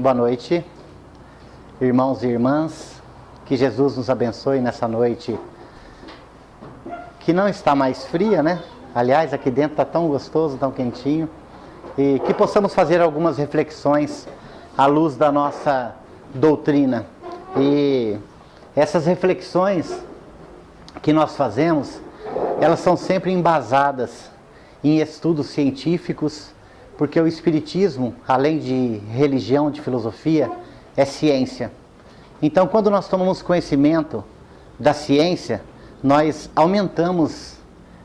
Boa noite, irmãos e irmãs, que Jesus nos abençoe nessa noite que não está mais fria, né? Aliás, aqui dentro está tão gostoso, tão quentinho, e que possamos fazer algumas reflexões à luz da nossa doutrina. E essas reflexões que nós fazemos, elas são sempre embasadas em estudos científicos, porque o Espiritismo, além de religião, de filosofia, é ciência. Então, quando nós tomamos conhecimento da ciência, nós aumentamos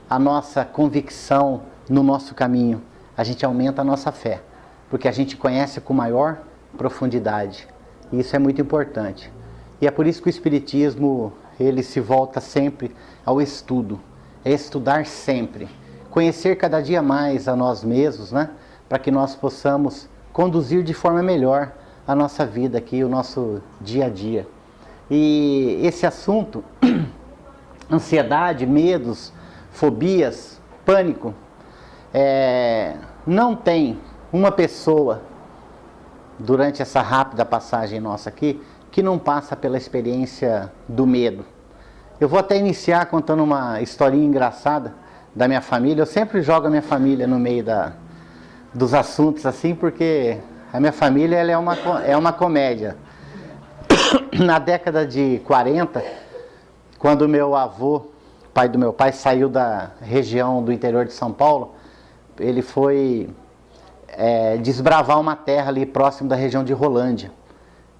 a nossa convicção no nosso caminho. A gente aumenta a nossa fé, porque a gente conhece com maior profundidade. E isso é muito importante. E é por isso que o Espiritismo, ele se volta sempre ao estudo. É estudar sempre. Conhecer cada dia mais a nós mesmos, né? Para que nós possamos conduzir de forma melhor a nossa vida aqui, o nosso dia a dia. E esse assunto, ansiedade, medos, fobias, pânico, não tem uma pessoa, durante essa rápida passagem nossa aqui, que não passa pela experiência do medo. Eu vou até iniciar contando uma historinha engraçada da minha família. Eu sempre jogo a minha família no meio dos assuntos assim, porque a minha família ela é uma comédia. Na década de 40, quando meu avô, pai do meu pai, saiu da região do interior de São Paulo, ele foi desbravar uma terra ali próximo da região de Rolândia.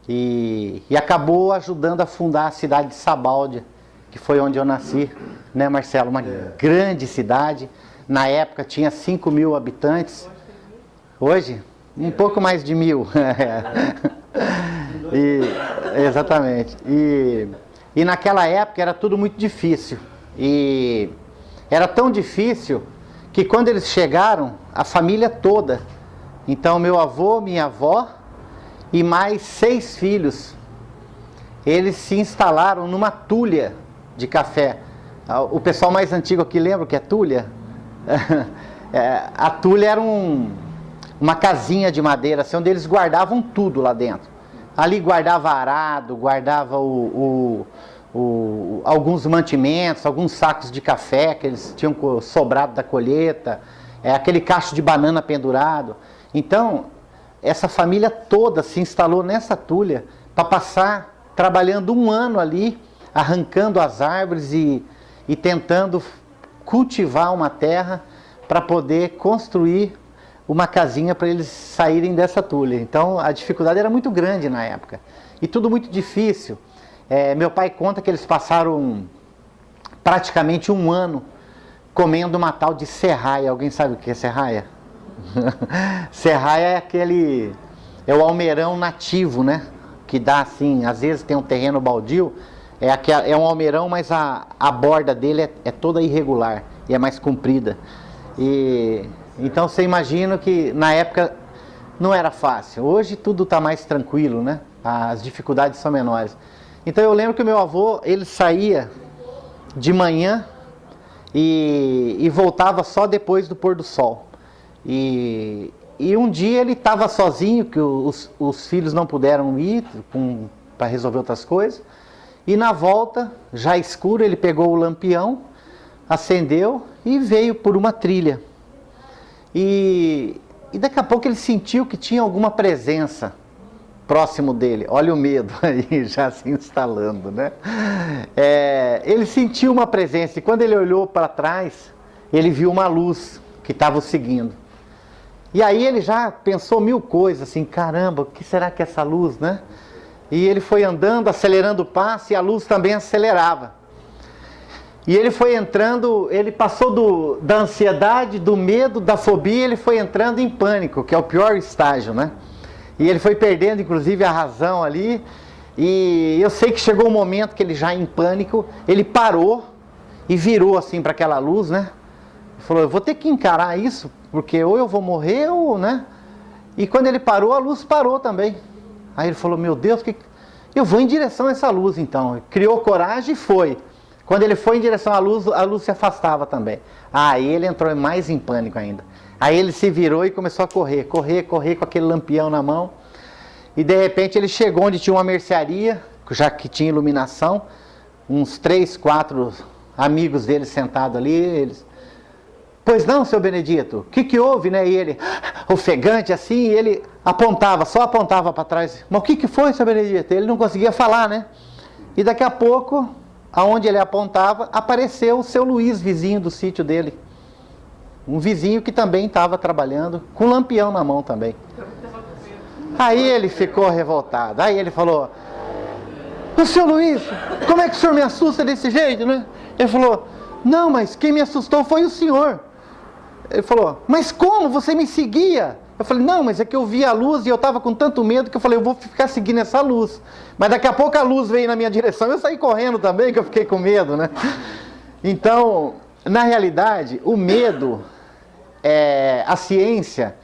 E acabou ajudando a fundar a cidade de Sabáudia, que foi onde eu nasci, né, Marcelo? Uma grande cidade. Na época tinha 5.000 habitantes. Hoje, um pouco mais de 1.000. Exatamente. E naquela época era tudo muito difícil. E era tão difícil que quando eles chegaram, a família toda, então meu avô, minha avó e mais 6 filhos, eles se instalaram numa tulha de café. O pessoal mais antigo aqui lembra o que é tulha? A tulha era uma casinha de madeira, assim, onde eles guardavam tudo lá dentro. Ali guardava arado, guardava alguns mantimentos, alguns sacos de café que eles tinham sobrado da colheita, aquele cacho de banana pendurado. Então, essa família toda se instalou nessa tulha para passar trabalhando 1 ano ali, arrancando as árvores e tentando cultivar uma terra para poder construir uma casinha para eles saírem dessa tulha. Então a dificuldade era muito grande na época. E tudo muito difícil. Meu pai conta que eles passaram praticamente 1 ano comendo uma tal de serraia. Alguém sabe o que é serraia? Serraia é o almeirão nativo, né? Que dá assim, às vezes tem um terreno baldio, é um almeirão, mas a borda dele é toda irregular e é mais comprida. Então você imagina que na época não era fácil. Hoje tudo está mais tranquilo, né? As dificuldades são menores. Então eu lembro que o meu avô, ele saía de manhã e voltava só depois do pôr do sol. E um dia ele estava sozinho, que os filhos não puderam ir para resolver outras coisas. E na volta, já escuro, ele pegou o lampião, acendeu e veio por uma trilha. E daqui a pouco ele sentiu que tinha alguma presença próximo dele. Olha o medo aí já se instalando, né? Ele sentiu uma presença e quando ele olhou para trás, ele viu uma luz que estava o seguindo. E aí ele já pensou 1000 coisas, assim, caramba, o que será que é essa luz, né? E ele foi andando, acelerando o passo e a luz também acelerava. E ele foi entrando, ele passou da ansiedade, do medo, da fobia, ele foi entrando em pânico, que é o pior estágio, né? E ele foi perdendo, inclusive, a razão ali. E eu sei que chegou um momento que ele já em pânico, ele parou e virou assim para aquela luz, né? Falou, eu vou ter que encarar isso, porque ou eu vou morrer ou, né? E quando ele parou, a luz parou também. Aí ele falou, meu Deus, eu vou em direção a essa luz então. Criou coragem e foi. Quando ele foi em direção à luz, a luz se afastava também. Aí ele entrou mais em pânico ainda. Aí ele se virou e começou a correr com aquele lampião na mão. e de repente ele chegou onde tinha uma mercearia, já que tinha iluminação, uns 3, 4 amigos dele sentados ali, eles... Pois não, seu Benedito, o que houve, né? E ele, ofegante assim, ele apontava, só apontava para trás. Mas o que foi, seu Benedito? Ele não conseguia falar, né? E daqui a pouco, aonde ele apontava, apareceu o seu Luiz, vizinho do sítio dele. Um vizinho que também estava trabalhando, com um lampião na mão também. Aí ele ficou revoltado, aí ele falou, ô seu Luiz, como é que o senhor me assusta desse jeito, né? Ele falou, não, mas quem me assustou foi o senhor. Ele falou, mas como? Você me seguia? Eu falei, não, mas é que eu vi a luz e eu estava com tanto medo que eu falei, eu vou ficar seguindo essa luz. Mas daqui a pouco a luz veio na minha direção, eu saí correndo também, que eu fiquei com medo, né? Então, na realidade, o medo, a ciência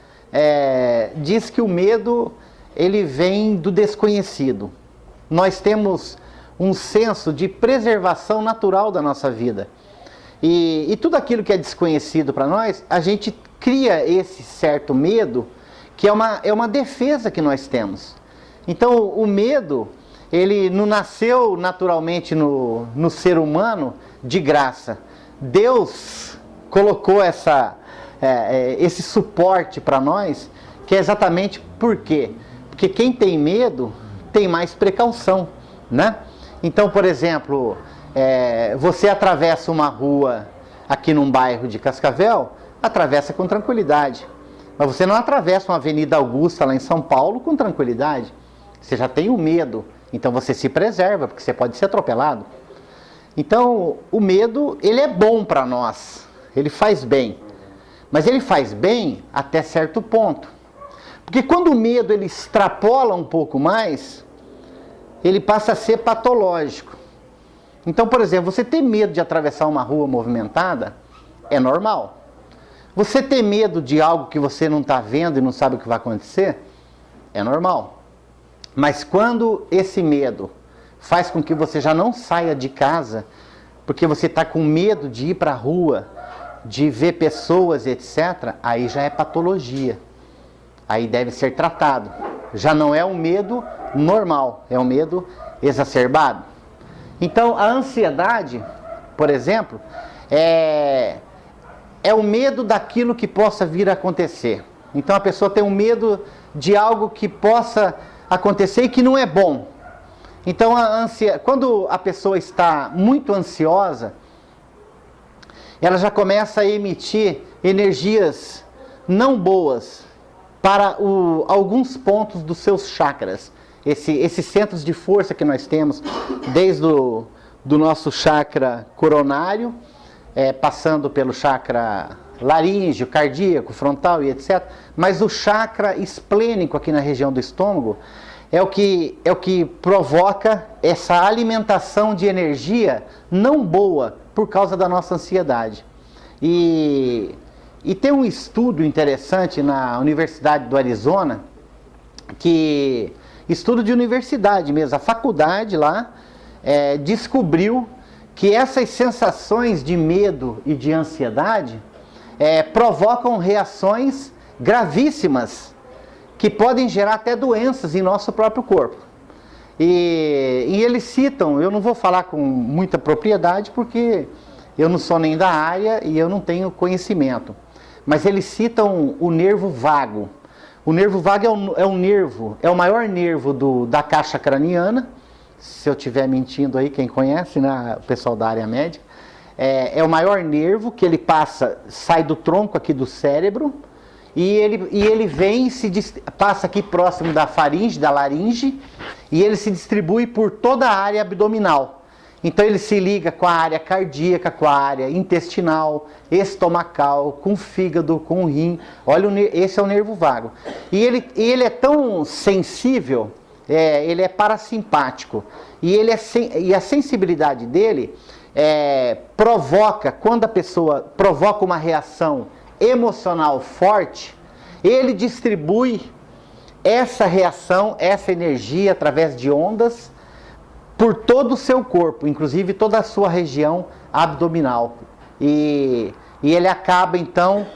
diz que o medo, ele vem do desconhecido. Nós temos um senso de preservação natural da nossa vida. E tudo aquilo que é desconhecido para nós, a gente cria esse certo medo, que é uma defesa que nós temos. Então, o medo, ele não nasceu naturalmente no ser humano de graça. Deus colocou esse suporte para nós, que é exatamente por quê? Porque quem tem medo tem mais precaução, né? Então, por exemplo... você atravessa uma rua aqui num bairro de Cascavel, atravessa com tranquilidade. Mas você não atravessa uma Avenida Augusta lá em São Paulo com tranquilidade. Você já tem o medo, então você se preserva, porque você pode ser atropelado. Então, o medo, ele é bom para nós, ele faz bem. Mas ele faz bem até certo ponto. Porque quando o medo ele extrapola um pouco mais, ele passa a ser patológico. Então, por exemplo, você ter medo de atravessar uma rua movimentada é normal. Você ter medo de algo que você não está vendo e não sabe o que vai acontecer é normal. Mas quando esse medo faz com que você já não saia de casa, porque você está com medo de ir para a rua, de ver pessoas, etc., aí já é patologia. Aí deve ser tratado. Já não é um medo normal, é um medo exacerbado. Então, a ansiedade, por exemplo, é o medo daquilo que possa vir a acontecer. Então, a pessoa tem um medo de algo que possa acontecer e que não é bom. Então, quando a pessoa está muito ansiosa, ela já começa a emitir energias não boas para alguns pontos dos seus chakras. Esses centros de força que nós temos, desde do nosso chakra coronário, passando pelo chakra laríngeo, cardíaco, frontal e etc. Mas o chakra esplênico aqui na região do estômago é o que provoca essa alimentação de energia não boa por causa da nossa ansiedade. E tem um estudo interessante na Universidade do Arizona, estudo de universidade mesmo, a faculdade lá descobriu que essas sensações de medo e de ansiedade provocam reações gravíssimas que podem gerar até doenças em nosso próprio corpo. E eles citam, eu não vou falar com muita propriedade porque eu não sou nem da área e eu não tenho conhecimento, mas eles citam o nervo vago. O nervo vago é o maior nervo da caixa craniana. Se eu estiver mentindo aí, quem conhece, né, o pessoal da área médica, é o maior nervo que ele sai do tronco aqui do cérebro, e ele passa aqui próximo da faringe, da laringe, e ele se distribui por toda a área abdominal. Então ele se liga com a área cardíaca, com a área intestinal, estomacal, com o fígado, com o rim. Olha, esse é o nervo vago. E ele é tão sensível, ele é parasimpático. E a sensibilidade dele provoca, quando a pessoa provoca uma reação emocional forte, ele distribui essa reação, essa energia através de ondas, por todo o seu corpo, inclusive toda a sua região abdominal. E ele acaba então,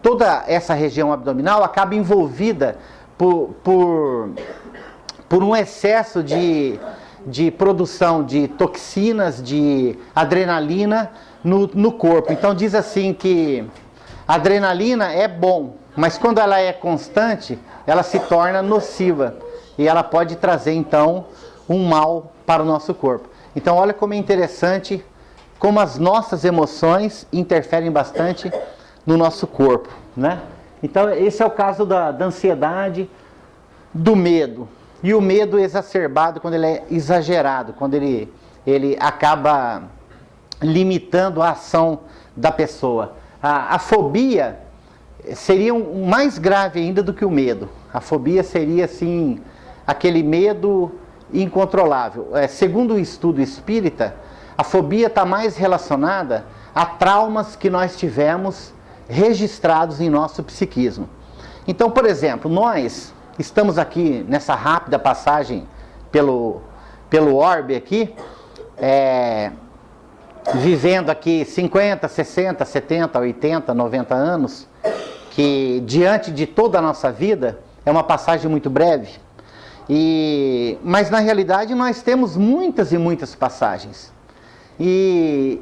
toda essa região abdominal acaba envolvida por um excesso de produção de toxinas, de adrenalina no corpo. Então diz assim que a adrenalina é bom, mas quando ela é constante, ela se torna nociva e ela pode trazer então um mal para o nosso corpo. Então olha como é interessante como as nossas emoções interferem bastante no nosso corpo, né? Então esse é o caso da ansiedade, do medo. E o medo exacerbado quando ele é exagerado, quando ele acaba limitando a ação da pessoa. A fobia seria mais grave ainda do que o medo. A fobia seria, assim, aquele medo incontrolável. Segundo o estudo espírita, a fobia está mais relacionada a traumas que nós tivemos registrados em nosso psiquismo. Então, por exemplo, nós estamos aqui nessa rápida passagem pelo orbe aqui, vivendo aqui 50, 60, 70, 80, 90 anos, que diante de toda a nossa vida é uma passagem muito breve. Mas na realidade nós temos muitas e muitas passagens. E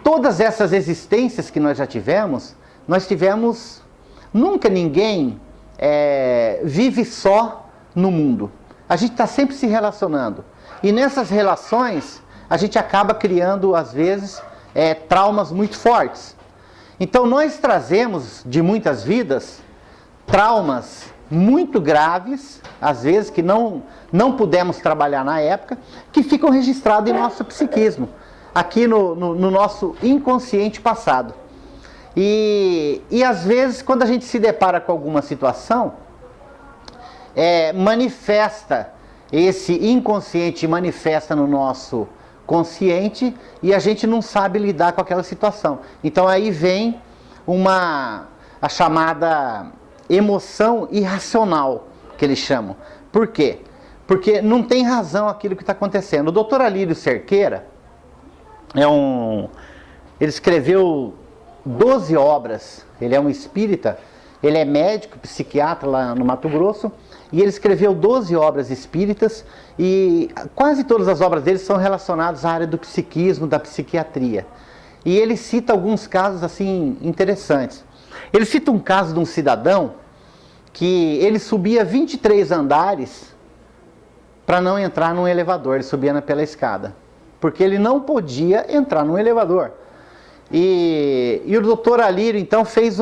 todas essas existências que nós já tivemos, nunca ninguém vive só no mundo. A gente está sempre se relacionando. E nessas relações, a gente acaba criando, às vezes, traumas muito fortes. Então, nós trazemos de muitas vidas traumas muito graves, às vezes, que não pudemos trabalhar na época, que ficam registrados em nosso psiquismo, aqui no nosso inconsciente passado. E às vezes, quando a gente se depara com alguma situação, manifesta esse inconsciente, manifesta no nosso consciente e a gente não sabe lidar com aquela situação. Então aí vem a chamada emoção irracional, que eles chamam. Por quê? Porque não tem razão aquilo que está acontecendo. O Dr. Alírio Cerqueira ele escreveu 12 obras, ele é um espírita, ele é médico, psiquiatra lá no Mato Grosso, e ele escreveu 12 obras espíritas, e quase todas as obras dele são relacionadas à área do psiquismo, da psiquiatria. E ele cita alguns casos assim interessantes. Ele cita um caso de um cidadão que ele subia 23 andares para não entrar num elevador, ele subia pela escada, porque ele não podia entrar num elevador. E o doutor Alírio, então, fez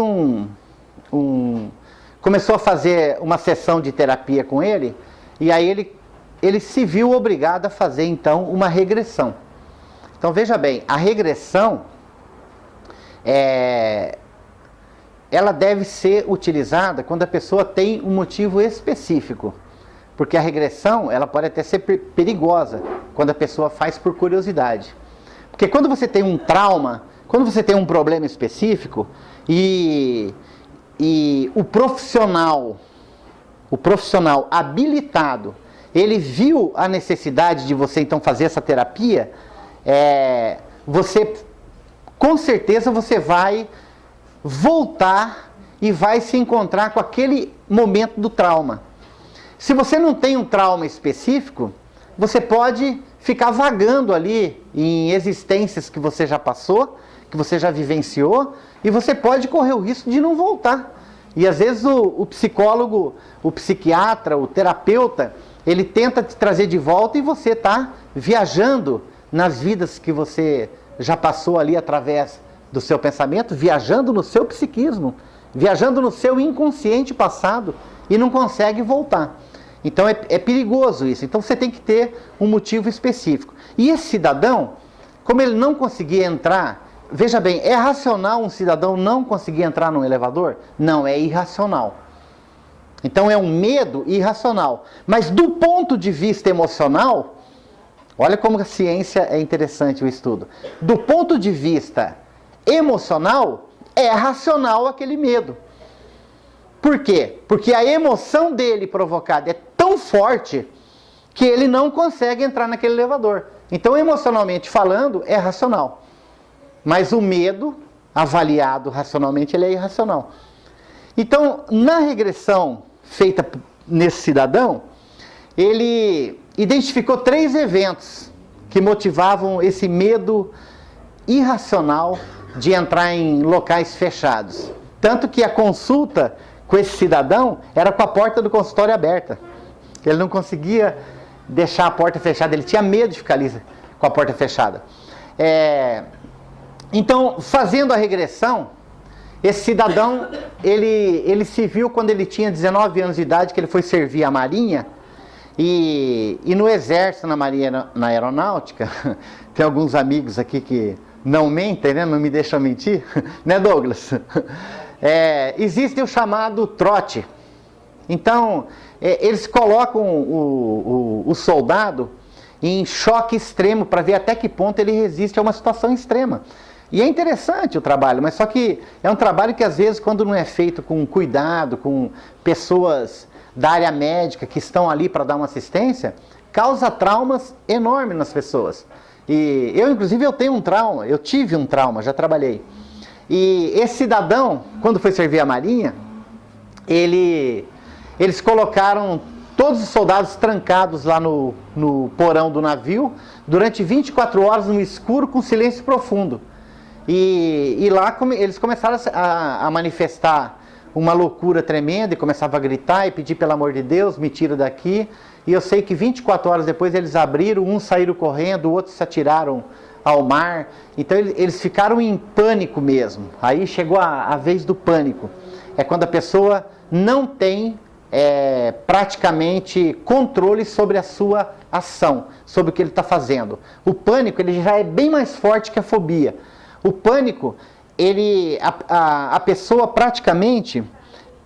começou a fazer uma sessão de terapia com ele, e aí ele se viu obrigado a fazer, então, uma regressão. Então, veja bem, a regressão, ela deve ser utilizada quando a pessoa tem um motivo específico, porque a regressão, ela pode até ser perigosa, quando a pessoa faz por curiosidade. Porque quando você tem um trauma, quando você tem um problema específico e o profissional habilitado, ele viu a necessidade de você então fazer essa terapia, com certeza você vai voltar e vai se encontrar com aquele momento do trauma. Se você não tem um trauma específico, você pode ficar vagando ali em existências que você já passou, que você já vivenciou, e você pode correr o risco de não voltar. E às vezes o psicólogo, o psiquiatra, o terapeuta, ele tenta te trazer de volta e você está viajando nas vidas que você já passou ali através do seu pensamento, viajando no seu psiquismo, viajando no seu inconsciente passado e não consegue voltar. Então é perigoso isso. Então você tem que ter um motivo específico. E esse cidadão, como ele não conseguia entrar, veja bem, é racional um cidadão não conseguir entrar num elevador? Não, é irracional. Então é um medo irracional. Mas do ponto de vista emocional, olha como a ciência é interessante o estudo. Do ponto de vista emocional, é racional aquele medo. Por quê? Porque a emoção dele provocada é tão forte que ele não consegue entrar naquele elevador. Então, emocionalmente falando, é racional. Mas o medo, avaliado racionalmente, ele é irracional. Então, na regressão feita nesse cidadão, ele identificou 3 eventos que motivavam esse medo irracional de entrar em locais fechados. Tanto que a consulta com esse cidadão era com a porta do consultório aberta. Ele não conseguia deixar a porta fechada, ele tinha medo de ficar ali com a porta fechada. Então, fazendo a regressão, esse cidadão, ele se viu quando ele tinha 19 anos de idade, que ele foi servir a Marinha, e no Exército, na Marinha, na Aeronáutica, tem alguns amigos aqui que não mentem, né? Não me deixam mentir, né, Douglas? Existe o chamado trote. Então, eles colocam o soldado em choque extremo para ver até que ponto ele resiste a uma situação extrema. E é interessante o trabalho, mas só que é um trabalho que às vezes, quando não é feito com cuidado, com pessoas da área médica que estão ali para dar uma assistência, causa traumas enormes nas pessoas. E eu, inclusive, eu tive um trauma, já trabalhei. E esse cidadão, quando foi servir a Marinha, eles colocaram todos os soldados trancados lá no porão do navio, durante 24 horas no escuro, com silêncio profundo. E lá eles começaram a manifestar uma loucura tremenda, e começavam a gritar e pedir pelo amor de Deus, me tira daqui. E eu sei que 24 horas depois eles abriram, uns saíram correndo, outros se atiraram ao mar. Então eles ficaram em pânico mesmo. Aí chegou a vez do pânico. É quando a pessoa não tem praticamente controle sobre a sua ação, sobre o que ele está fazendo. O pânico, ele já é bem mais forte que a fobia. O pânico, a pessoa praticamente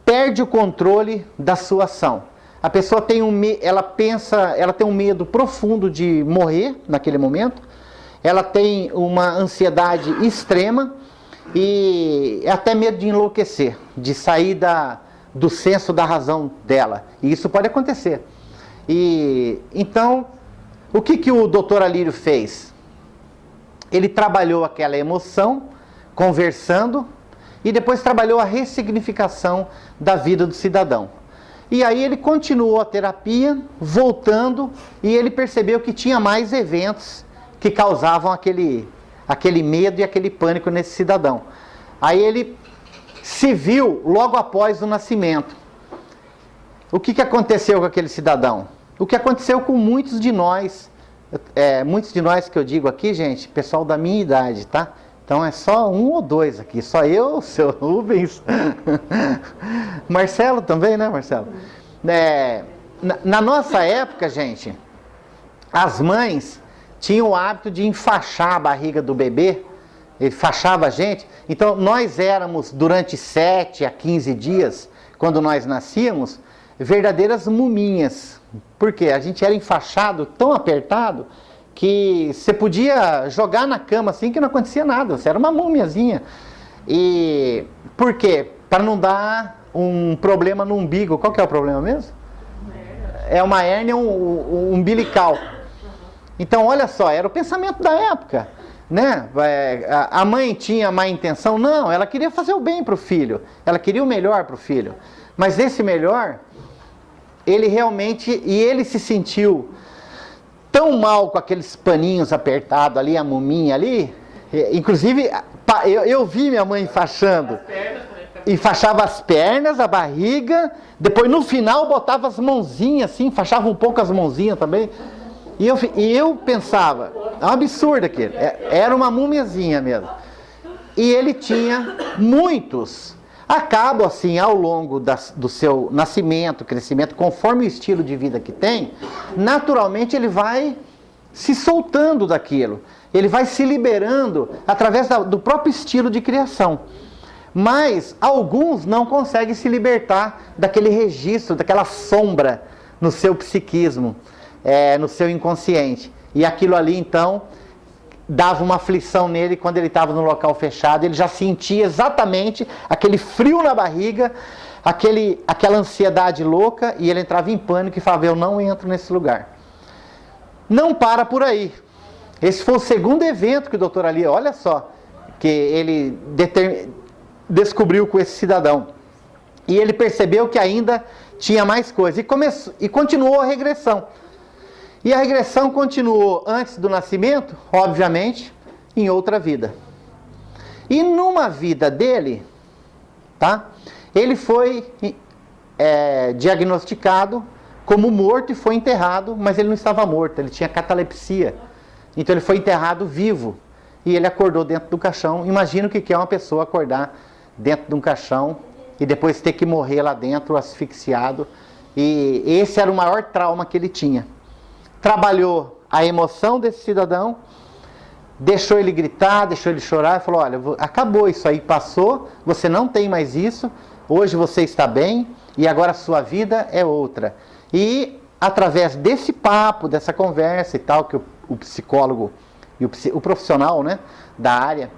perde o controle da sua ação. A pessoa tem ela tem um medo profundo de morrer naquele momento, ela tem uma ansiedade extrema e até medo de enlouquecer, de sair do senso da razão dela. E isso pode acontecer. Então, o que o Dr. Alírio fez? Ele trabalhou aquela emoção, conversando, e depois trabalhou a ressignificação da vida do cidadão. E aí ele continuou a terapia, voltando, e ele percebeu que tinha mais eventos que causavam aquele medo e aquele pânico nesse cidadão. Aí ele se viu logo após o nascimento. O que aconteceu com aquele cidadão? O que aconteceu com muitos de nós que eu digo aqui, gente, pessoal da minha idade, tá? Então é só 1 ou 2 aqui, só eu, o seu Rubens, Marcelo também, né, Marcelo? Na nossa época, gente, as mães tinham o hábito de enfaixar a barriga do bebê, ele enfaixava a gente. Então nós éramos, durante 7 a 15 dias, quando nós nascíamos, verdadeiras muminhas. Por quê? A gente era enfaixado tão apertado que você podia jogar na cama assim que não acontecia nada, você era uma múmiazinha. E por quê? Para não dar um problema no umbigo. Qual que é o problema mesmo? É uma hérnia umbilical. Então, olha só, era o pensamento da época, né? A mãe tinha má intenção? Não, ela queria fazer o bem para o filho, ela queria o melhor para o filho. Mas esse melhor, ele se sentiu tão mal com aqueles paninhos apertados ali, a muminha ali. Inclusive, eu vi minha mãe enfaixando. Enfaixava as pernas, a barriga, depois no final botava as mãozinhas assim, enfaixava um pouco as mãozinhas também. E eu pensava, é um absurdo aquilo, era uma múmiazinha mesmo. E ele tinha muitos. Acaba assim, ao longo do seu nascimento, crescimento, conforme o estilo de vida que tem, naturalmente ele vai se soltando daquilo. Ele vai se liberando através do próprio estilo de criação. Mas alguns não conseguem se libertar daquele registro, daquela sombra no seu psiquismo, no seu inconsciente. E aquilo ali, então, dava uma aflição nele quando ele estava no local fechado. Ele já sentia exatamente aquele frio na barriga, aquela ansiedade louca, e ele entrava em pânico e falava, eu não entro nesse lugar. Não para por aí. Esse foi o segundo evento que o doutor Ali, olha só, que ele descobriu com esse cidadão. E ele percebeu que ainda tinha mais coisa. E continuou a regressão. E a regressão continuou antes do nascimento, obviamente, em outra vida. E numa vida dele, tá? Ele foi diagnosticado como morto e foi enterrado, mas ele não estava morto, ele tinha catalepsia. Então ele foi enterrado vivo e ele acordou dentro do caixão. Imagina o que é uma pessoa acordar dentro de um caixão e depois ter que morrer lá dentro, asfixiado. E esse era o maior trauma que ele tinha. Trabalhou a emoção desse cidadão, deixou ele gritar, deixou ele chorar e falou: olha, acabou isso aí, passou, você não tem mais isso, hoje você está bem e agora a sua vida é outra. E através desse papo, dessa conversa e tal, que o psicólogo e o profissional, né, da área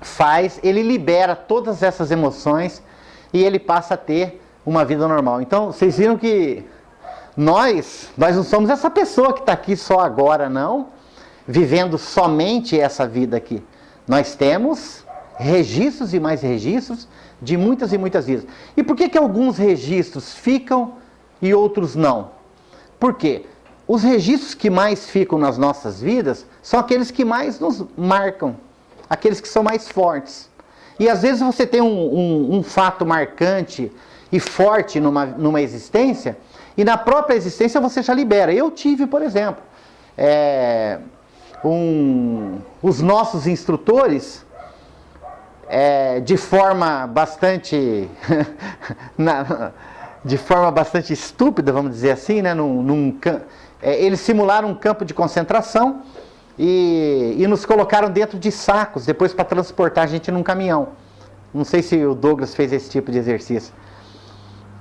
faz, ele libera todas essas emoções e ele passa a ter uma vida normal. Então, vocês viram que nós não somos essa pessoa que está aqui só agora, não, vivendo somente essa vida aqui. Nós temos registros e mais registros de muitas e muitas vidas. E por que alguns registros ficam e outros não? Por quê? Os registros que mais ficam nas nossas vidas são aqueles que mais nos marcam, aqueles que são mais fortes. E às vezes você tem um fato marcante e forte numa existência, e na própria existência você já libera. Eu tive, por exemplo, os nossos instrutores, de forma bastante de forma bastante estúpida, vamos dizer assim, né? Eles simularam um campo de concentração e nos colocaram dentro de sacos, depois para transportar a gente num caminhão. Não sei se o Douglas fez esse tipo de exercício.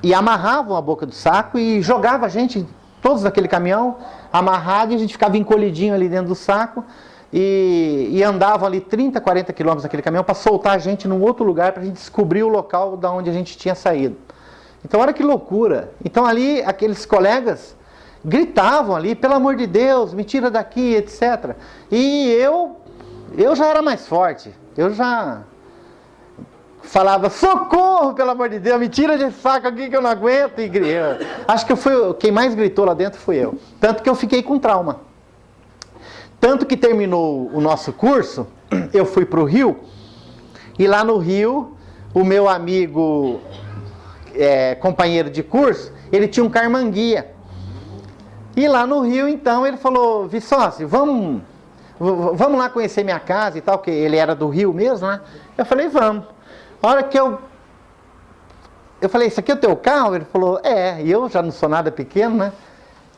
E amarravam a boca do saco e jogavam a gente, todos naquele caminhão, amarrado, e a gente ficava encolhidinho ali dentro do saco e andavam ali 30, 40 quilômetros naquele caminhão para soltar a gente num outro lugar para a gente descobrir o local da onde a gente tinha saído. Então, olha que loucura. Então, ali, aqueles colegas gritavam ali: pelo amor de Deus, me tira daqui, etc. E eu já era mais forte. Eu já falava: socorro, pelo amor de Deus, me tira desse saco aqui que eu não aguento. E acho que quem mais gritou lá dentro foi eu. Tanto que eu fiquei com trauma. Tanto que terminou o nosso curso, eu fui para o Rio, e lá no Rio, o meu amigo, companheiro de curso, ele tinha um carmanguia. E lá no Rio, então, ele falou: Viçosi, vamos lá conhecer minha casa e tal, porque ele era do Rio mesmo, né? Eu falei: vamos. A hora que eu falei: isso aqui é o teu carro? Ele falou: e eu já não sou nada pequeno, né?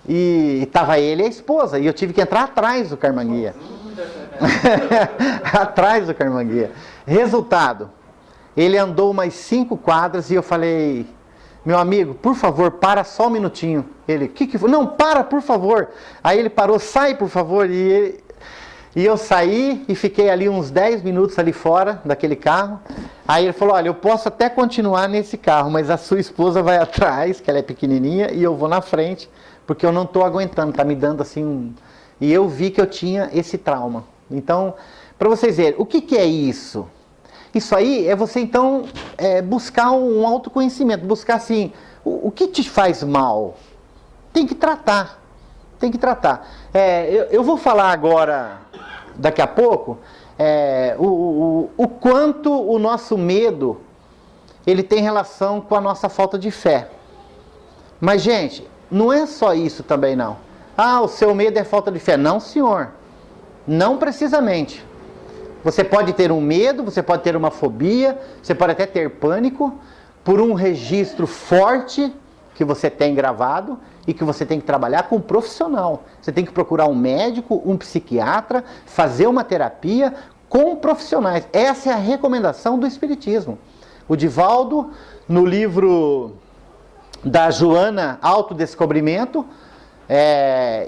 E estava ele e a esposa, e eu tive que entrar atrás do carmanguia. Atrás do carmanguia. Resultado, ele andou umas 5 quadras e eu falei: meu amigo, por favor, para só um minutinho. Ele: que foi? Não, para, por favor. Aí ele parou: sai, por favor. E eu saí e fiquei ali uns 10 minutos ali fora daquele carro. Aí ele falou: olha, eu posso até continuar nesse carro, mas a sua esposa vai atrás, que ela é pequenininha, e eu vou na frente, porque eu não estou aguentando, está me dando assim E eu vi que eu tinha esse trauma. Então, para vocês verem, o que é isso? Isso aí é você, então, buscar um autoconhecimento, buscar assim, o que te faz mal? Tem que tratar, tem que tratar. Eu vou falar agora, daqui a pouco, o quanto o nosso medo, ele tem relação com a nossa falta de fé. Mas, gente, não é só isso também, não. Ah, o seu medo é falta de fé. Não, senhor. Não precisamente. Você pode ter um medo, você pode ter uma fobia, você pode até ter pânico por um registro forte que você tem gravado e que você tem que trabalhar com um profissional. Você tem que procurar um médico, um psiquiatra, fazer uma terapia com profissionais. Essa é a recomendação do Espiritismo. O Divaldo, no livro da Joana, Autodescobrimento,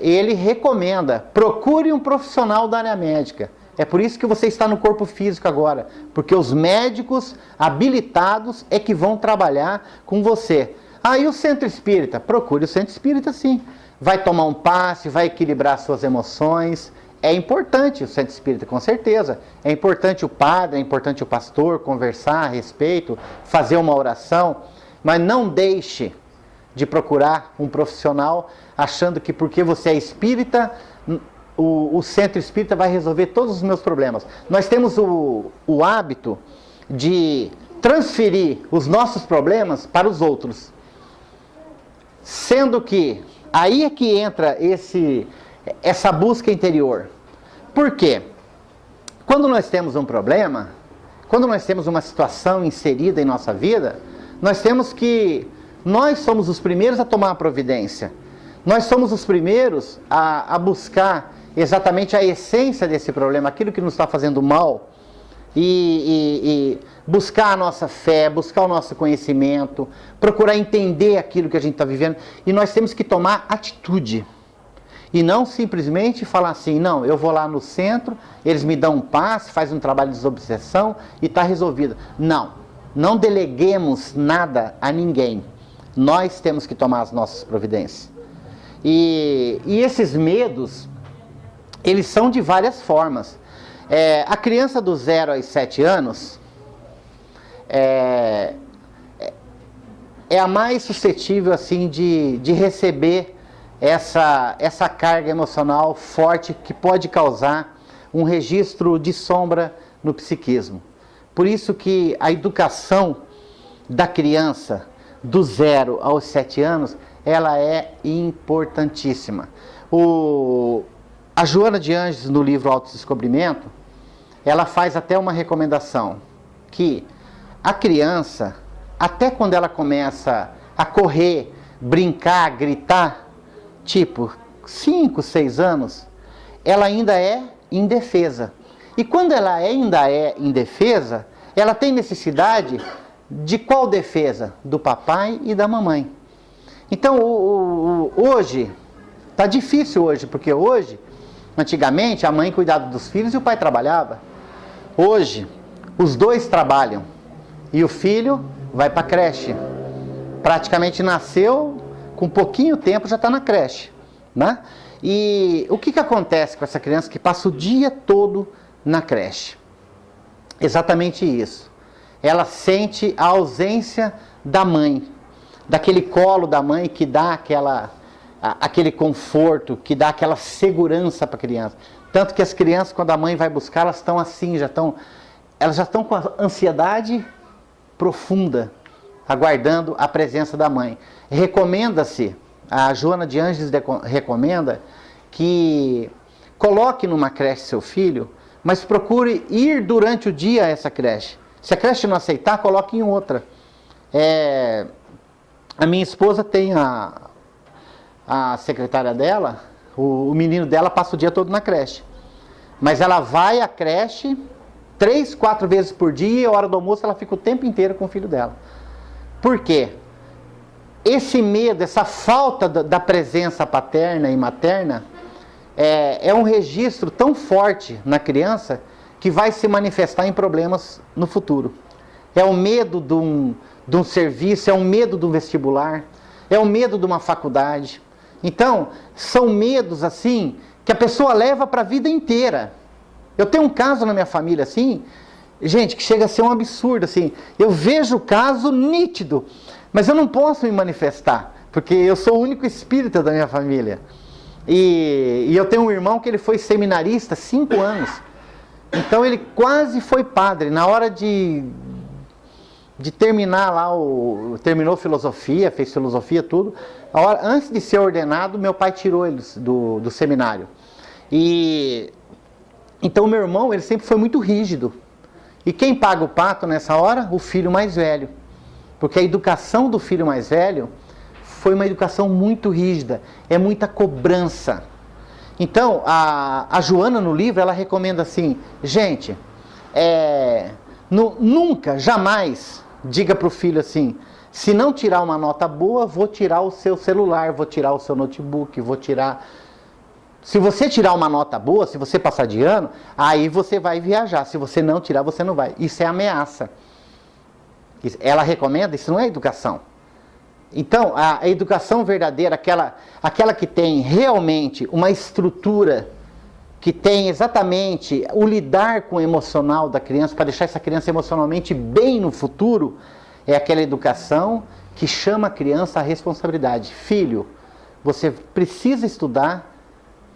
ele recomenda: procure um profissional da área médica. É por isso que você está no corpo físico agora, porque os médicos habilitados é que vão trabalhar com você. Ah, e o centro espírita? Procure o centro espírita, sim. Vai tomar um passe, vai equilibrar suas emoções. É importante o centro espírita, com certeza. É importante o padre, é importante o pastor, conversar a respeito, fazer uma oração. Mas não deixe de procurar um profissional, achando que porque você é espírita, o centro espírita vai resolver todos os meus problemas. Nós temos o hábito de transferir os nossos problemas para os outros. Sendo que aí é que entra essa busca interior. Por quê? Quando nós temos um problema, quando nós temos uma situação inserida em nossa vida, nós somos os primeiros a tomar a providência. Nós somos os primeiros a buscar exatamente a essência desse problema, aquilo que nos está fazendo mal, e buscar a nossa fé, buscar o nosso conhecimento, procurar entender aquilo que a gente está vivendo. E nós temos que tomar atitude. E não simplesmente falar assim, não, eu vou lá no centro, eles me dão um passe, faz um trabalho de desobsessão e está resolvido. Não deleguemos nada a ninguém. Nós temos que tomar as nossas providências. E esses medos, eles são de várias formas. A criança do 0 aos 7 anos é a mais suscetível assim, de receber essa carga emocional forte que pode causar um registro de sombra no psiquismo. Por isso que a educação da criança do 0 aos 7 anos, ela é importantíssima. A Joana de Ângeles, no livro Autodescobrimento, ela faz até uma recomendação, que a criança, até quando ela começa a correr, brincar, gritar, tipo 5, 6 anos, ela ainda é indefesa. E quando ela ainda é indefesa, ela tem necessidade de qual defesa? Do papai e da mamãe. Então, hoje, está difícil hoje, porque hoje, antigamente, a mãe cuidava dos filhos e o pai trabalhava. Hoje, os dois trabalham e o filho vai para a creche. Praticamente nasceu, com pouquinho tempo já está na creche, né? E o que acontece com essa criança que passa o dia todo na creche? Exatamente isso. Ela sente a ausência da mãe, daquele colo da mãe que dá aquele conforto, que dá aquela segurança para a criança. Tanto que as crianças, quando a mãe vai buscar, elas estão assim, elas já estão com a ansiedade profunda, aguardando a presença da mãe. Recomenda-se, a Joana de Ângeles recomenda que coloque numa creche seu filho, mas procure ir durante o dia a essa creche. Se a creche não aceitar, coloque em outra. A minha esposa tem a secretária dela, o menino dela passa o dia todo na creche. Mas ela vai à creche 3, 4 vezes por dia e a hora do almoço ela fica o tempo inteiro com o filho dela. Por quê? Esse medo, essa falta da presença paterna e materna é um registro tão forte na criança que vai se manifestar em problemas no futuro. É o medo de um serviço, é o medo do vestibular, é o medo de uma faculdade. Então, são medos assim que a pessoa leva para a vida inteira. Eu tenho um caso na minha família assim, gente, que chega a ser um absurdo assim. Eu vejo o caso nítido, mas eu não posso me manifestar, porque eu sou o único espírita da minha família. E eu tenho um irmão que ele foi seminarista 5 anos. Então ele quase foi padre. Na hora de terminar lá, terminou filosofia, fez filosofia, tudo. Antes de ser ordenado, meu pai tirou ele do seminário. Então meu irmão, ele sempre foi muito rígido. E quem paga o pato nessa hora? O filho mais velho. Porque a educação do filho mais velho foi uma educação muito rígida, é muita cobrança. Então, a Joana no livro, ela recomenda assim, gente, nunca, jamais diga para o filho assim, se não tirar uma nota boa, vou tirar o seu celular, vou tirar o seu notebook, vou tirar... Se você tirar uma nota boa, se você passar de ano, aí você vai viajar, se você não tirar, você não vai. Isso é ameaça. Ela recomenda, isso não é educação. Então, a educação verdadeira, aquela que tem realmente uma estrutura, que tem exatamente o lidar com o emocional da criança, para deixar essa criança emocionalmente bem no futuro, é aquela educação que chama a criança à responsabilidade. Filho, você precisa estudar,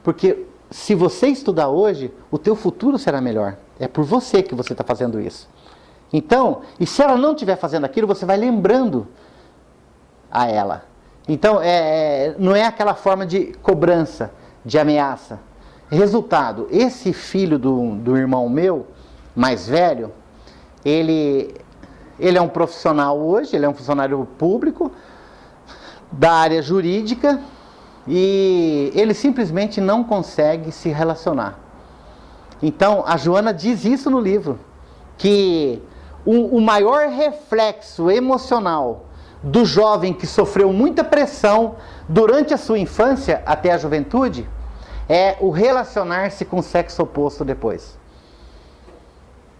porque se você estudar hoje, o teu futuro será melhor. É por você que você está fazendo isso. Então, e se ela não estiver fazendo aquilo, você vai lembrando a ela. Então, não é aquela forma de cobrança, de ameaça. Resultado, esse filho do irmão meu, mais velho, ele é um profissional hoje, ele é um funcionário público da área jurídica e ele simplesmente não consegue se relacionar. Então, a Joana diz isso no livro, que o maior reflexo emocional do jovem que sofreu muita pressão durante a sua infância até a juventude é o relacionar-se com o sexo oposto depois.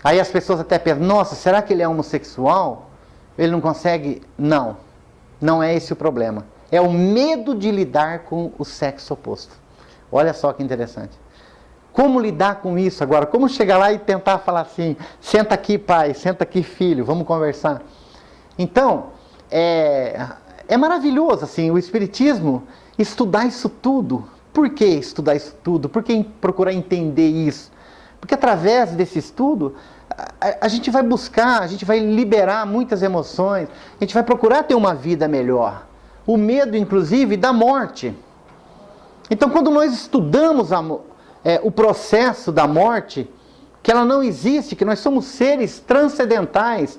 Aí as pessoas até pensam, nossa, será que ele é homossexual? Ele não consegue? Não, não é esse o problema. É o medo de lidar com o sexo oposto. Olha só que interessante. Como lidar com isso agora? Como chegar lá e tentar falar assim, senta aqui pai, senta aqui filho, vamos conversar. Então, é maravilhoso assim, o Espiritismo estudar isso tudo. Por que estudar isso tudo? Por que procurar entender isso? Porque através desse estudo, a gente vai buscar, a gente vai liberar muitas emoções, a gente vai procurar ter uma vida melhor. O medo, inclusive, da morte. Então, quando nós estudamos o processo da morte, que ela não existe, que nós somos seres transcendentais,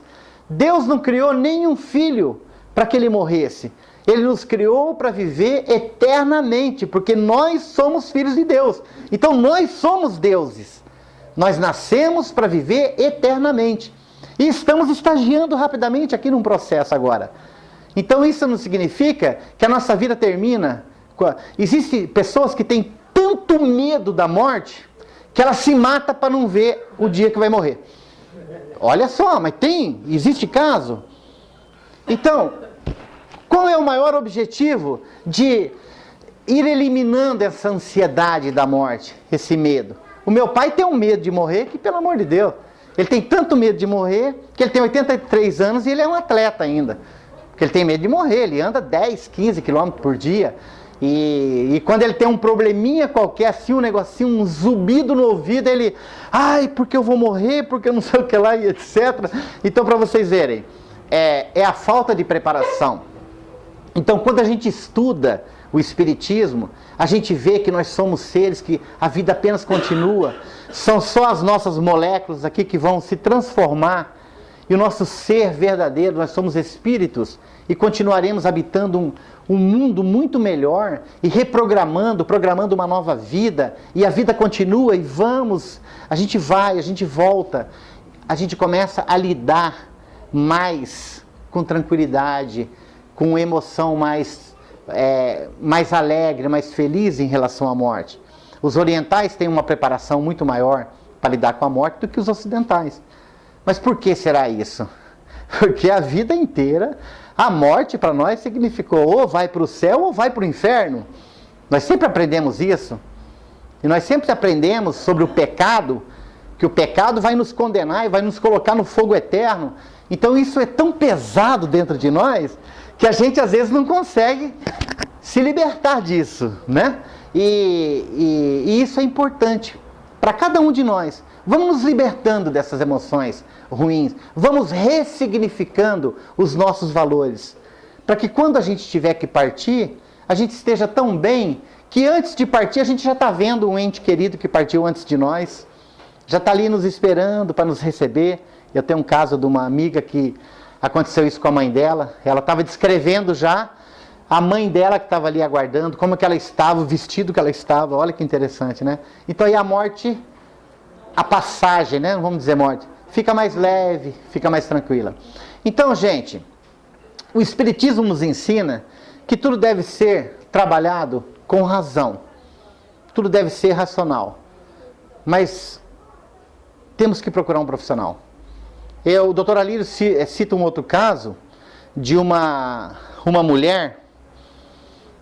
Deus não criou nenhum filho para que ele morresse. Ele nos criou para viver eternamente, porque nós somos filhos de Deus. Então, nós somos deuses. Nós nascemos para viver eternamente. E estamos estagiando rapidamente aqui num processo agora. Então isso não significa que a nossa vida termina. Existem pessoas que têm tanto medo da morte que ela se mata para não ver o dia que vai morrer. Olha só, mas existe caso. Então, qual é o maior objetivo de ir eliminando essa ansiedade da morte, esse medo? O meu pai tem um medo de morrer que, pelo amor de Deus, ele tem tanto medo de morrer que ele tem 83 anos e ele é um atleta ainda. Porque ele tem medo de morrer, ele anda 10, 15 quilômetros por dia. E quando ele tem um probleminha qualquer, assim, um negocinho, um zumbido no ouvido, ele... Ai, porque eu vou morrer, porque eu não sei o que lá, e etc. Então, para vocês verem, é a falta de preparação. Então, quando a gente estuda o Espiritismo, a gente vê que nós somos seres que a vida apenas continua. São só as nossas moléculas aqui que vão se transformar. E o nosso ser verdadeiro, nós somos espíritos e continuaremos habitando um mundo muito melhor e programando uma nova vida. E a vida continua e a gente vai, a gente volta. A gente começa a lidar mais com tranquilidade, com emoção mais alegre, mais feliz em relação à morte. Os orientais têm uma preparação muito maior para lidar com a morte do que os ocidentais. Mas por que será isso? Porque a vida inteira, a morte para nós significou ou vai para o céu ou vai para o inferno. Nós sempre aprendemos isso. E nós sempre aprendemos sobre o pecado, que o pecado vai nos condenar e vai nos colocar no fogo eterno. Então isso é tão pesado dentro de nós que a gente às vezes não consegue se libertar disso, né? E isso é importante para cada um de nós. Vamos nos libertando dessas emoções ruins. Vamos ressignificando os nossos valores. Para que quando a gente tiver que partir, a gente esteja tão bem que antes de partir a gente já está vendo um ente querido que partiu antes de nós. Já está ali nos esperando para nos receber. Eu tenho um caso de uma amiga que aconteceu isso com a mãe dela. Ela estava descrevendo já a mãe dela que estava ali aguardando, como que ela estava, o vestido que ela estava. Olha que interessante, né? Então aí a morte, a passagem, né? Não vamos dizer morte, fica mais leve, fica mais tranquila. Então, gente, o Espiritismo nos ensina que tudo deve ser trabalhado com razão. Tudo deve ser racional. Mas temos que procurar um profissional. O Dr. Alírio cita um outro caso de uma mulher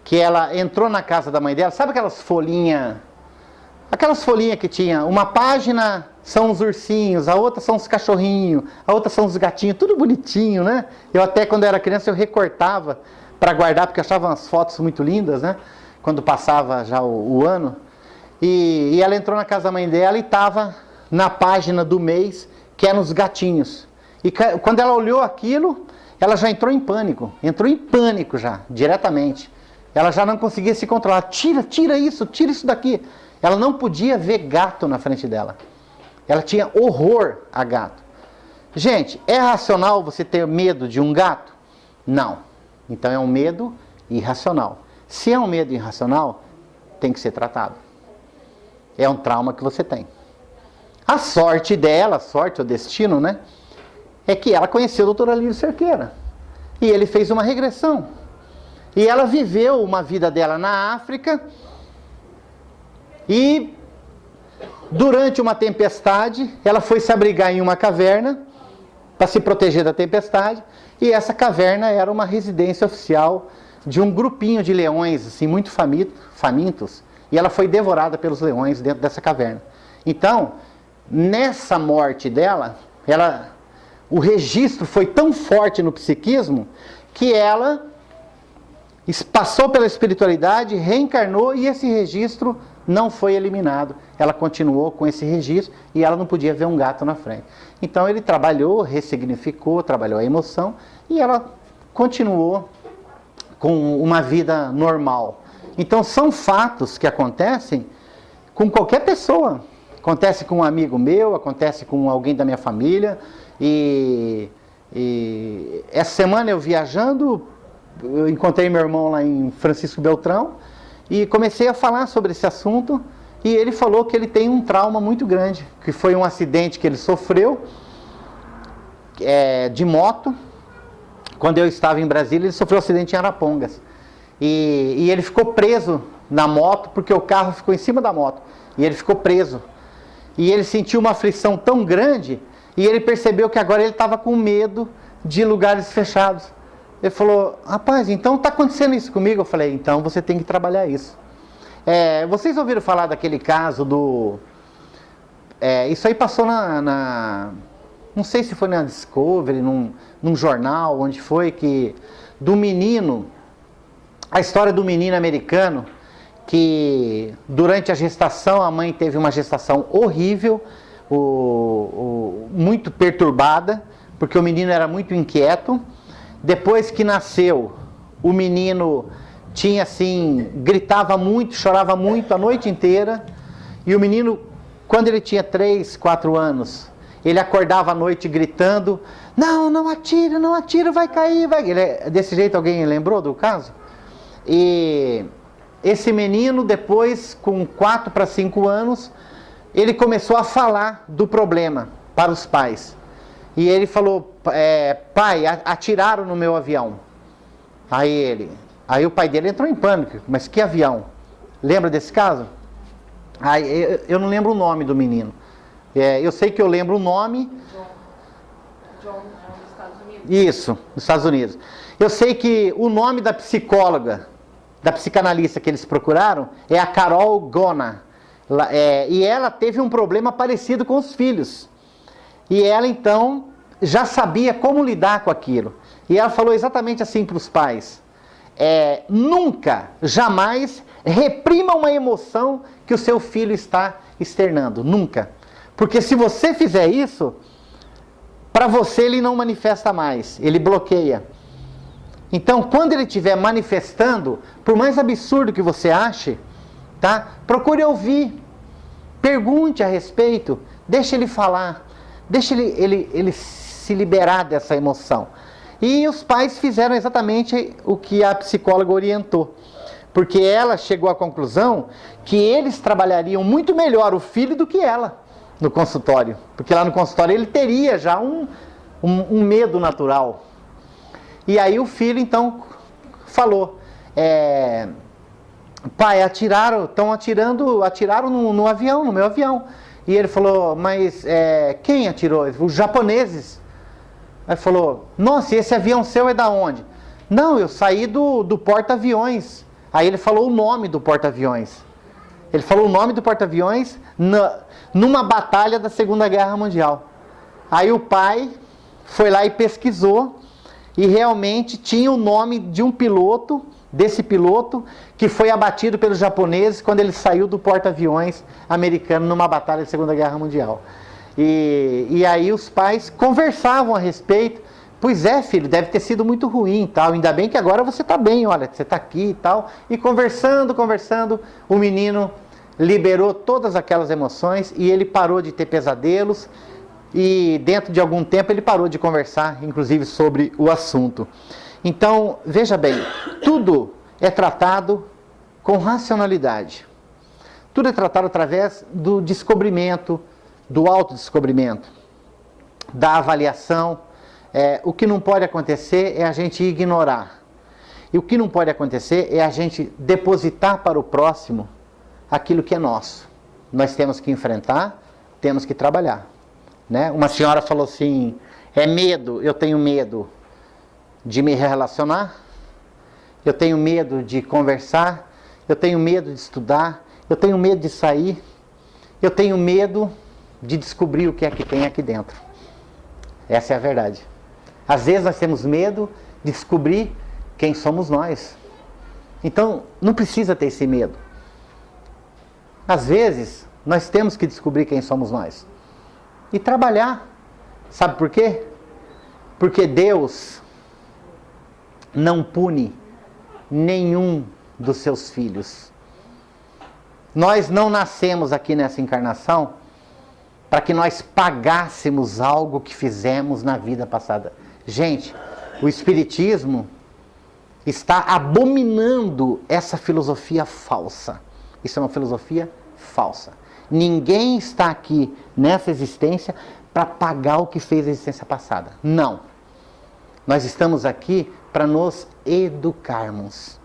que ela entrou na casa da mãe dela. Sabe aquelas folhinhas Aquelas folhinhas que tinha, uma página são os ursinhos, a outra são os cachorrinhos, a outra são os gatinhos, tudo bonitinho, né? Eu até quando eu era criança eu recortava para guardar, porque eu achava as fotos muito lindas, né? Quando passava já o ano. E ela entrou na casa da mãe dela e estava na página do mês, que é nos gatinhos. E quando ela olhou aquilo, ela já entrou em pânico já, diretamente. Ela já não conseguia se controlar. Tira isso daqui. Ela não podia ver gato na frente dela. Ela tinha horror a gato. Gente, é racional você ter medo de um gato? Não. Então é um medo irracional. Se é um medo irracional, tem que ser tratado. É um trauma que você tem. A sorte dela, sorte ou destino, né? É que ela conheceu o Dr. Alírio Cerqueira. E ele fez uma regressão. E ela viveu uma vida dela na África. E durante uma tempestade, ela foi se abrigar em uma caverna para se proteger da tempestade. E essa caverna era uma residência oficial de um grupinho de leões, assim, muito famintos. E ela foi devorada pelos leões dentro dessa caverna. Então, nessa morte dela, o registro foi tão forte no psiquismo que ela passou pela espiritualidade, reencarnou e esse registro não foi eliminado. Ela continuou com esse registro e ela não podia ver um gato na frente. Então ele trabalhou, ressignificou, trabalhou a emoção e ela continuou com uma vida normal. Então são fatos que acontecem com qualquer pessoa. Acontece com um amigo meu, acontece com alguém da minha família. E essa semana eu viajando, eu encontrei meu irmão lá em Francisco Beltrão e comecei a falar sobre esse assunto e ele falou que ele tem um trauma muito grande, que foi um acidente que ele sofreu de moto. Quando eu estava em Brasília, ele sofreu um acidente em Arapongas e ele ficou preso na moto porque o carro ficou em cima da moto e ele ficou preso e ele sentiu uma aflição tão grande e ele percebeu que agora ele estava com medo de lugares fechados. Ele falou, rapaz, então está acontecendo isso comigo? Eu falei, então você tem que trabalhar isso. Vocês ouviram falar daquele caso do... isso aí passou não sei se foi na Discovery, num jornal, onde foi que... Do menino, a história do menino americano, que durante a gestação, a mãe teve uma gestação horrível, muito perturbada, porque o menino era muito inquieto. Depois que nasceu, o menino tinha assim, gritava muito, chorava muito a noite inteira. E o menino, quando ele tinha 3, 4 anos, ele acordava à noite gritando, não atira, vai cair, vai. Desse jeito alguém lembrou do caso? E esse menino, depois, com 4 para 5 anos, ele começou a falar do problema para os pais. E ele falou, pai, atiraram no meu avião. Aí o pai dele entrou em pânico, mas que avião? Lembra desse caso? Eu não lembro o nome do menino. Eu sei que eu lembro o nome. John, nos Estados Unidos. Isso, nos Estados Unidos. Eu sei que o nome da psicóloga, da psicanalista que eles procuraram, é a Carol Gona. E ela teve um problema parecido com os filhos. E ela então já sabia como lidar com aquilo. E ela falou exatamente assim para os pais. Nunca, jamais reprima uma emoção que o seu filho está externando. Nunca. Porque se você fizer isso, para você ele não manifesta mais. Ele bloqueia. Então, quando ele estiver manifestando, por mais absurdo que você ache, tá? Procure ouvir. Pergunte a respeito. Deixe ele falar. Deixe ele se liberar dessa emoção. E os pais fizeram exatamente o que a psicóloga orientou. Porque ela chegou à conclusão que eles trabalhariam muito melhor o filho do que ela no consultório. Porque lá no consultório ele teria já um medo natural. E aí o filho então falou, pai, atiraram no avião, no meu avião. E ele falou, mas quem atirou? Os japoneses. Aí falou, nossa, e esse avião seu é da onde? Não, eu saí do porta-aviões. Aí ele falou o nome do porta-aviões. Ele falou o nome do porta-aviões numa batalha da Segunda Guerra Mundial. Aí o pai foi lá e pesquisou e realmente tinha o nome de um piloto, desse piloto, que foi abatido pelos japoneses quando ele saiu do porta-aviões americano numa batalha da Segunda Guerra Mundial. E aí os pais conversavam a respeito. Pois é, filho, deve ter sido muito ruim e tal. Ainda bem que agora você está bem, olha, você está aqui e tal. E conversando, o menino liberou todas aquelas emoções e ele parou de ter pesadelos. E dentro de algum tempo ele parou de conversar, inclusive sobre o assunto. Então, veja bem, tudo é tratado com racionalidade. Tudo é tratado através do descobrimento, do autodescobrimento, da avaliação. O que não pode acontecer é a gente ignorar. E o que não pode acontecer é a gente depositar para o próximo aquilo que é nosso. Nós temos que enfrentar, temos que trabalhar. Né? Uma senhora falou assim, medo, eu tenho medo de me relacionar, eu tenho medo de conversar, eu tenho medo de estudar, eu tenho medo de sair, eu tenho medo de descobrir o que é que tem aqui dentro. Essa é a verdade. Às vezes nós temos medo de descobrir quem somos nós. Então, não precisa ter esse medo. Às vezes, nós temos que descobrir quem somos nós. E trabalhar. Sabe por quê? Porque Deus não pune nenhum dos seus filhos. Nós não nascemos aqui nessa encarnação para que nós pagássemos algo que fizemos na vida passada. Gente, o Espiritismo está abominando essa filosofia falsa. Isso é uma filosofia falsa. Ninguém está aqui nessa existência para pagar o que fez na existência passada. Não. Nós estamos aqui para nos educarmos.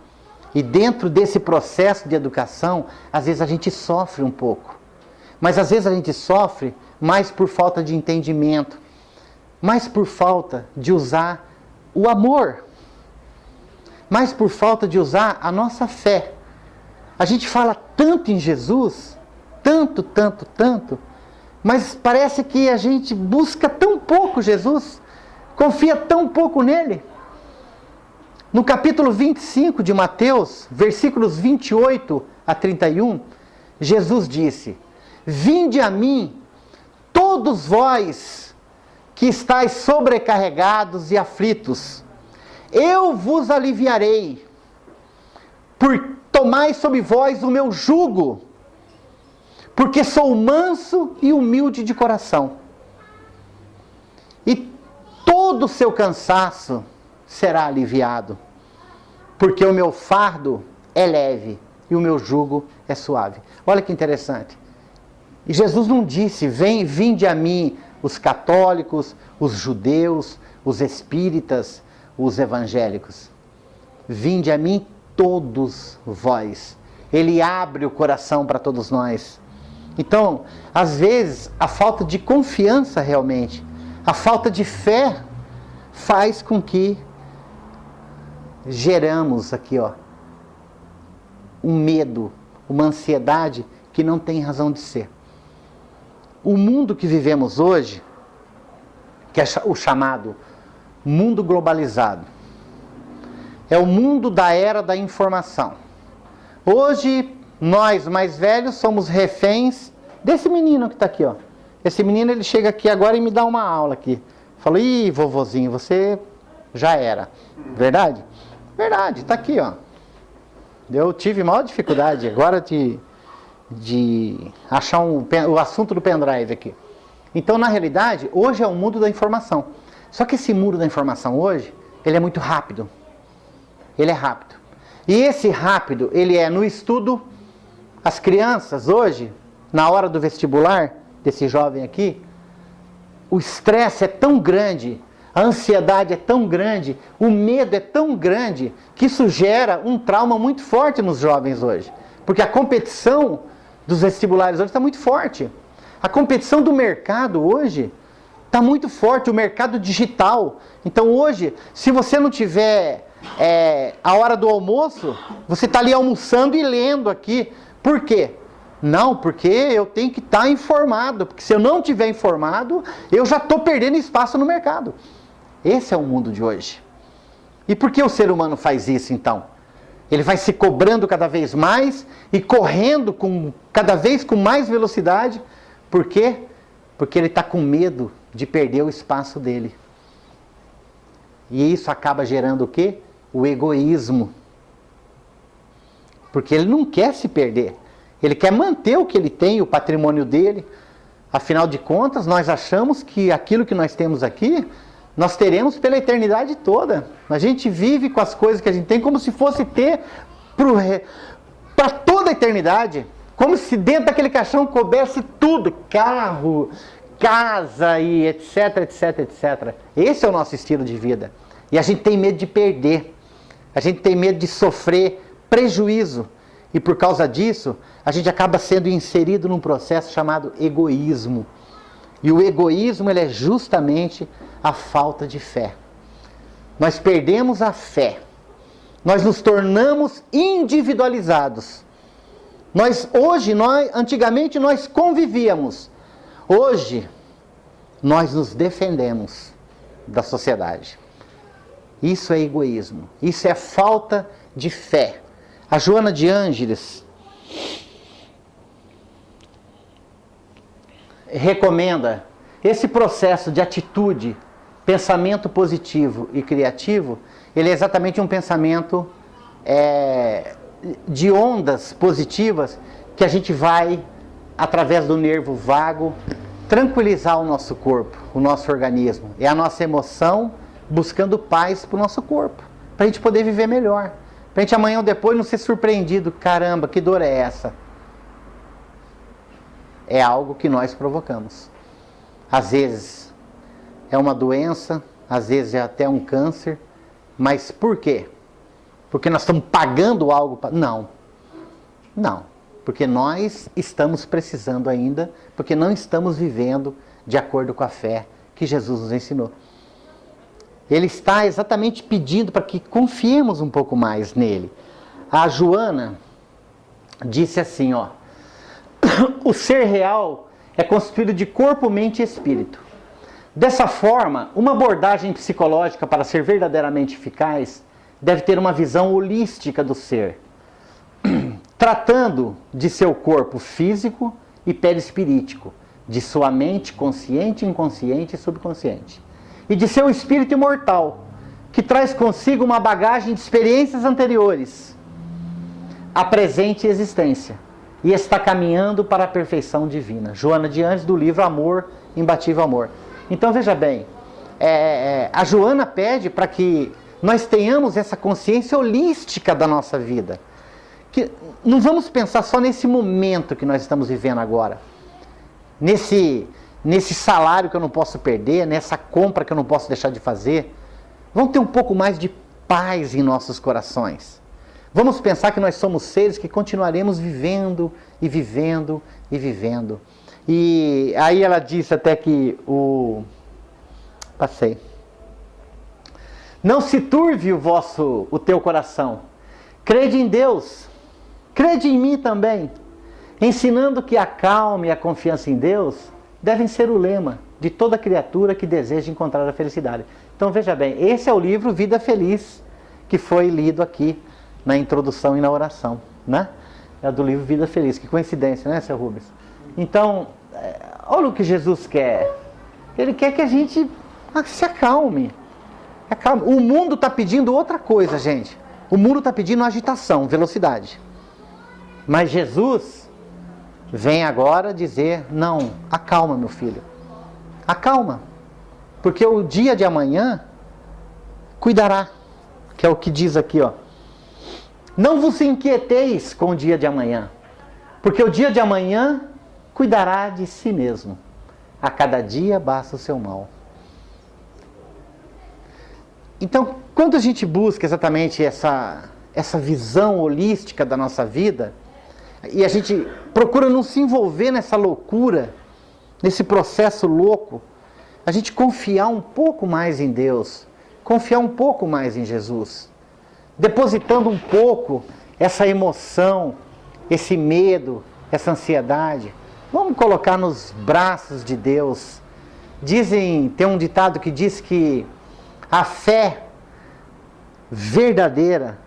E dentro desse processo de educação, às vezes a gente sofre um pouco. Mas às vezes a gente sofre mais por falta de entendimento, mais por falta de usar o amor, mais por falta de usar a nossa fé. A gente fala tanto em Jesus, tanto, mas parece que a gente busca tão pouco Jesus, confia tão pouco nele. No capítulo 25 de Mateus, versículos 28 a 31, Jesus disse: Vinde a mim, todos vós que estáis sobrecarregados e aflitos, eu vos aliviarei, tomai sobre vós o meu jugo, porque sou manso e humilde de coração, e todo o seu cansaço será aliviado, porque o meu fardo é leve e o meu jugo é suave. Olha que interessante. E Jesus não disse, vinde a mim os católicos, os judeus, os espíritas, os evangélicos. Vinde a mim todos vós. Ele abre o coração para todos nós. Então, às vezes, a falta de confiança realmente, a falta de fé, faz com que geramos aqui, um medo, uma ansiedade que não tem razão de ser. O mundo que vivemos hoje, que é o chamado mundo globalizado, é o mundo da era da informação. Hoje, nós mais velhos somos reféns desse menino que está aqui, Esse menino, ele chega aqui agora e me dá uma aula aqui. Fala, vovozinho, você já era. Verdade? Verdade, está aqui, Eu tive maior dificuldade agora de achar o assunto do pendrive aqui. Então, na realidade, hoje é o mundo da informação. Só que esse mundo da informação hoje, ele é muito rápido. Ele é rápido. E esse rápido, ele é no estudo. As crianças hoje, na hora do vestibular, desse jovem aqui, o estresse é tão grande, a ansiedade é tão grande, o medo é tão grande, que isso gera um trauma muito forte nos jovens hoje. Porque a competição dos vestibulares hoje está muito forte. A competição do mercado hoje está muito forte, o mercado digital. Então hoje, se você não tiver a hora do almoço, você está ali almoçando e lendo aqui. Por quê? Não, porque eu tenho que estar informado, porque se eu não estiver informado, eu já estou perdendo espaço no mercado. Esse é o mundo de hoje. E por que o ser humano faz isso então? Ele vai se cobrando cada vez mais e correndo cada vez com mais velocidade. Por quê? Porque ele está com medo de perder o espaço dele. E isso acaba gerando o quê? O egoísmo. Porque ele não quer se perder. Ele quer manter o que ele tem, o patrimônio dele. Afinal de contas, nós achamos que aquilo que nós temos aqui, nós teremos pela eternidade toda. A gente vive com as coisas que a gente tem como se fosse ter para toda a eternidade. Como se dentro daquele caixão coubesse tudo. Carro, casa e etc, etc, etc. Esse é o nosso estilo de vida. E a gente tem medo de perder. A gente tem medo de sofrer prejuízo. E por causa disso, a gente acaba sendo inserido num processo chamado egoísmo. E o egoísmo, ele é justamente a falta de fé. Nós perdemos a fé. Nós nos tornamos individualizados. Antigamente nós convivíamos. Hoje, nós nos defendemos da sociedade. Isso é egoísmo. Isso é falta de fé. A Joana de Ângeles recomenda esse processo de atitude, pensamento positivo e criativo. Ele é exatamente um pensamento de ondas positivas que a gente vai, através do nervo vago, tranquilizar o nosso corpo, o nosso organismo. É a nossa emoção buscando paz para o nosso corpo, para a gente poder viver melhor. Para a gente amanhã ou depois não ser surpreendido. Caramba, que dor é essa? É algo que nós provocamos. Às vezes é uma doença, às vezes é até um câncer. Mas por quê? Porque nós estamos pagando algo para... Não. Porque nós estamos precisando ainda, porque não estamos vivendo de acordo com a fé que Jesus nos ensinou. Ele está exatamente pedindo para que confiemos um pouco mais nele. A Joana disse assim, o ser real é constituído de corpo, mente e espírito. Dessa forma, uma abordagem psicológica para ser verdadeiramente eficaz deve ter uma visão holística do ser, tratando de seu corpo físico e perispirítico, de sua mente consciente, inconsciente e subconsciente, e de seu espírito imortal, que traz consigo uma bagagem de experiências anteriores à presente existência e está caminhando para a perfeição divina. Joana de Ângeles, do livro Amor, Imbatível Amor. Então veja bem, a Joana pede para que nós tenhamos essa consciência holística da nossa vida. Que não vamos pensar só nesse momento que nós estamos vivendo agora, nesse salário que eu não posso perder, nessa compra que eu não posso deixar de fazer. Vamos ter um pouco mais de paz em nossos corações. Vamos pensar que nós somos seres que continuaremos vivendo e vivendo e vivendo. E aí ela disse até que não se turve o teu coração. Crede em Deus. Crede em mim também. Ensinando que a calma e a confiança em Deus devem ser o lema de toda criatura que deseja encontrar a felicidade. Então veja bem, esse é o livro Vida Feliz, que foi lido aqui na introdução e na oração, né? É do livro Vida Feliz. Que coincidência, né, seu Rubens? Então, olha o que Jesus quer. Ele quer que a gente se acalme. O mundo está pedindo outra coisa, gente. O mundo está pedindo agitação, velocidade. Mas Jesus vem agora dizer, não, acalma, meu filho. Acalma. Porque o dia de amanhã cuidará. Que é o que diz aqui, Não vos inquieteis com o dia de amanhã. Porque o dia de amanhã cuidará de si mesmo. A cada dia basta o seu mal. Então, quando a gente busca exatamente essa visão holística da nossa vida, e a gente procura não se envolver nessa loucura, nesse processo louco, a gente confiar um pouco mais em Deus, confiar um pouco mais em Jesus, depositando um pouco essa emoção, esse medo, essa ansiedade, vamos colocar nos braços de Deus. Tem um ditado que diz que a fé verdadeira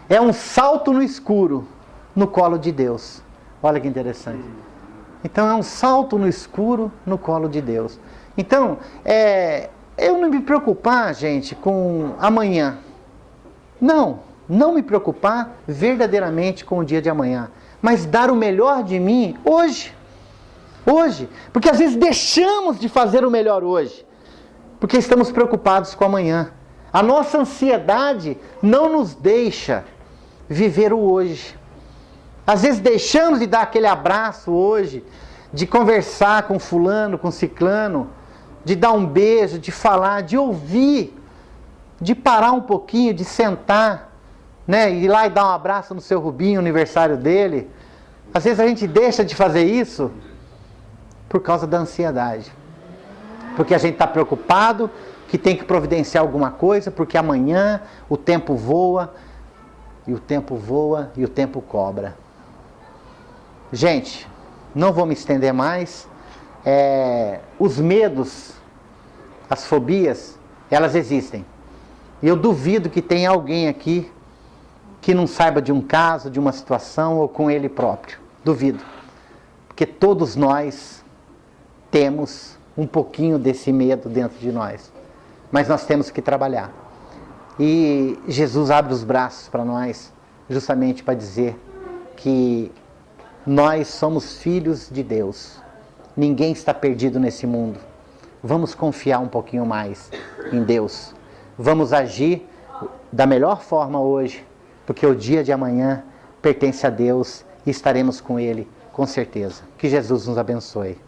é um salto no escuro no colo de Deus. Olha que interessante. Então é um salto no escuro no colo de Deus. Então, eu não me preocupar, gente, com amanhã. Não me preocupar verdadeiramente com o dia de amanhã. Mas dar o melhor de mim hoje. Hoje. Porque às vezes deixamos de fazer o melhor hoje. Porque estamos preocupados com amanhã. A nossa ansiedade não nos deixa viver o hoje. Às vezes deixamos de dar aquele abraço hoje, de conversar com fulano, com ciclano, de dar um beijo, de falar, de ouvir, de parar um pouquinho, de sentar, né, ir lá e dar um abraço no seu Rubinho, aniversário dele. Às vezes a gente deixa de fazer isso por causa da ansiedade. Porque a gente está preocupado que tem que providenciar alguma coisa, porque amanhã o tempo voa, e o tempo voa, e o tempo cobra. Gente, não vou me estender mais. Os medos, as fobias, elas existem. E eu duvido que tenha alguém aqui que não saiba de um caso, de uma situação, ou com ele próprio. Duvido. Porque todos nós temos um pouquinho desse medo dentro de nós. Mas nós temos que trabalhar. E Jesus abre os braços para nós, justamente para dizer que nós somos filhos de Deus. Ninguém está perdido nesse mundo. Vamos confiar um pouquinho mais em Deus. Vamos agir da melhor forma hoje, porque o dia de amanhã pertence a Deus e estaremos com Ele, com certeza. Que Jesus nos abençoe.